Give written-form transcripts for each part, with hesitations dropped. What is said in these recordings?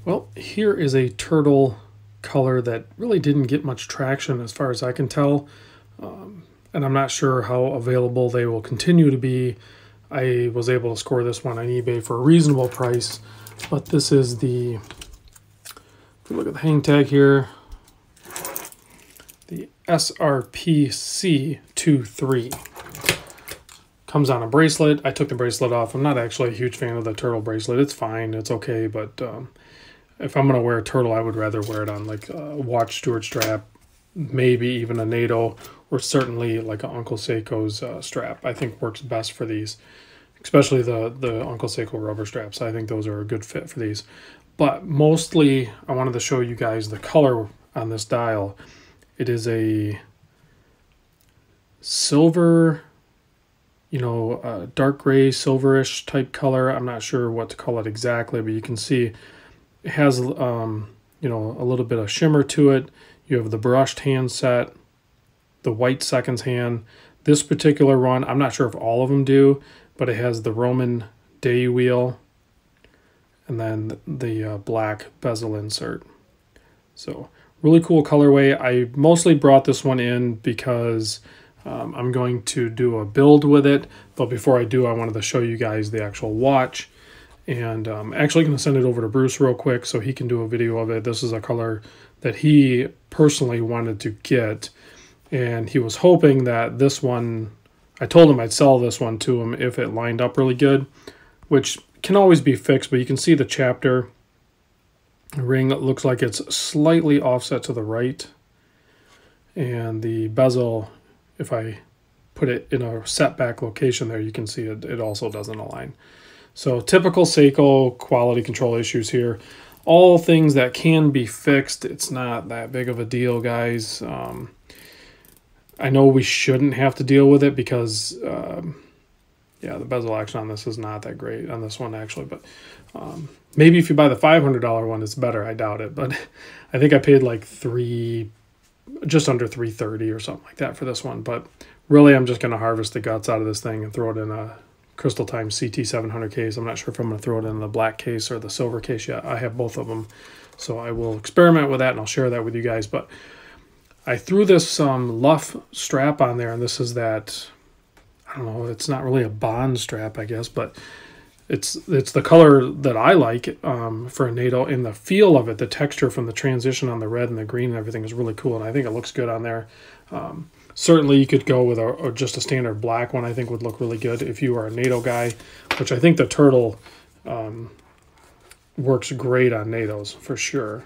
Well, here is a turtle color that really didn't get much traction as far as I can tell. And I'm not sure how available they will continue to be. I was able to score this one on eBay for a reasonable price, but this is the, if you look at the hang tag here, the srpc23. Comes on a bracelet. I took the bracelet off. I'm not actually a huge fan of the turtle bracelet. It's fine, it's okay, but if I'm going to wear a turtle, I would rather wear it on like a watch steward strap, maybe even a NATO, or certainly like an Uncle Seiko's strap. I think works best for these, especially the Uncle Seiko rubber straps. I think those are a good fit for these. But mostly, I wanted to show you guys the color on this dial. It is a silver, dark gray, silverish type color. I'm not sure what to call it exactly, but you can see it has, a little bit of shimmer to it. You have the brushed hand set, the white seconds hand. This particular one, I'm not sure if all of them do, but it has the Roman day wheel and then the black bezel insert. So really cool colorway. I mostly brought this one in because I'm going to do a build with it. But before I do, I wanted to show you guys the actual watch. And I'm actually going to send it over to Bruce real quick so he can do a video of it. This is a color that he personally wanted to get. And he was hoping that this one, I told him I'd sell this one to him if it lined up really good, which can always be fixed. But you can see the chapter ring looks like it's slightly offset to the right. And the bezel, if I put it in a setback location there, you can see it also doesn't align. So typical Seiko quality control issues here. All things that can be fixed. It's not that big of a deal, guys. I know we shouldn't have to deal with it because, yeah, the bezel action on this is not that great on this one, actually. But maybe if you buy the $500 one, it's better. I doubt it. But I think I paid like just under $330 or something like that for this one. But really, I'm just going to harvest the guts out of this thing and throw it in a Crystal Time CT700 case. I'm not sure if I'm going to throw it in the black case or the silver case yet. I have both of them, so I will experiment with that and I'll share that with you guys. But I threw this Luff strap on there, and this is that, I don't know, it's not really a Bond strap, I guess, but it's the color that I like for a NATO, and the feel of it, the texture from the transition on the red and the green and everything is really cool, and I think it looks good on there. Certainly you could go with just a standard black one. I think would look really good if you are a NATO guy, which I think the turtle works great on NATOs for sure.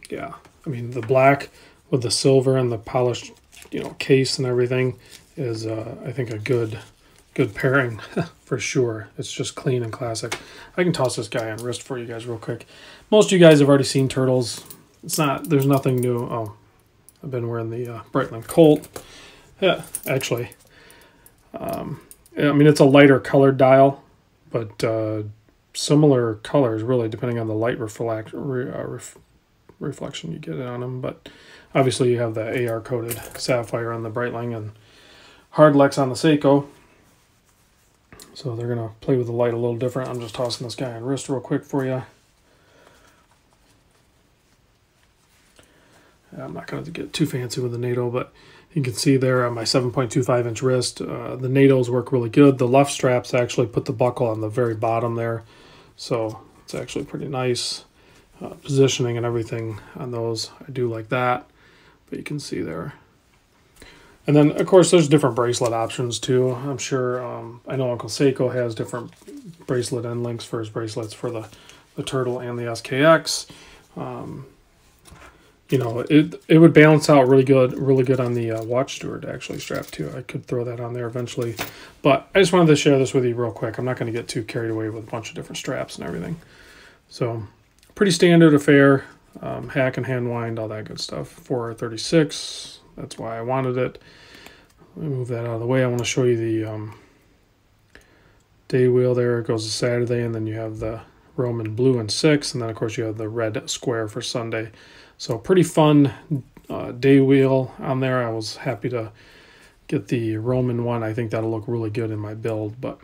Yeah, I mean the black with the silver and the polished, case and everything is I think a good pairing for sure. It's just clean and classic. I can toss this guy on wrist for you guys real quick. Most of you guys have already seen turtles. There's nothing new. Oh, I've been wearing the Breitling Colt. Yeah, actually. I mean, it's a lighter colored dial, but similar colors, really, depending on the light reflection you get on them. But obviously, you have the AR-coated sapphire on the Breitling and Hardlex on the Seiko. So they're going to play with the light a little different. I'm just tossing this guy on wrist real quick for you. I'm not going to get too fancy with the NATO, but you can see there on my 7.25-inch wrist, the NATOs work really good. The Luff straps actually put the buckle on the very bottom there, so it's actually pretty nice positioning and everything on those. I do like that, but you can see there. And then, of course, there's different bracelet options, too. I'm sure, I know Uncle Seiko has different bracelet end links for his bracelets for the Turtle and the SKX. It would balance out really good on the watch steward actually strap too. I could throw that on there eventually, but I just wanted to share this with you real quick. I'm not going to get too carried away with a bunch of different straps and everything. So pretty standard affair, hack and hand wind, all that good stuff. 4R36, that's why I wanted it. Let me move that out of the way. I want to show you the day wheel there. It goes to Saturday, and then you have the Roman blue and 6, and then of course you have the red square for Sunday. So pretty fun day wheel on there. I was happy to get the Roman one. I think that'll look really good in my build. But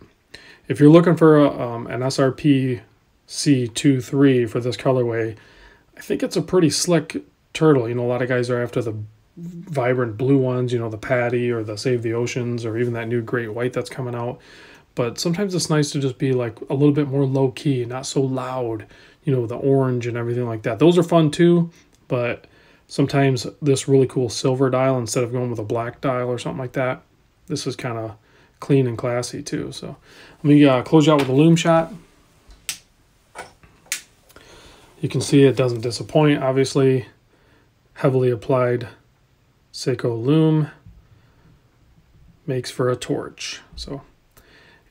if you're looking for an SRP srpc23 for this colorway. I think it's a pretty slick turtle. You know, a lot of guys are after the vibrant blue ones, you know, the Patty or the Save the Oceans or even that new Great White that's coming out. But sometimes it's nice to just be like a little bit more low key, not so loud, you know, the orange and everything like that. Those are fun too, but sometimes this really cool silver dial, instead of going with a black dial or something like that, this is kind of clean and classy too. So let me close you out with a Loom Shot. You can see it doesn't disappoint, obviously. Heavily applied Seiko loom makes for a torch. So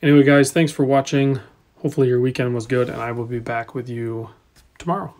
anyway, guys, thanks for watching. Hopefully your weekend was good, and I will be back with you tomorrow.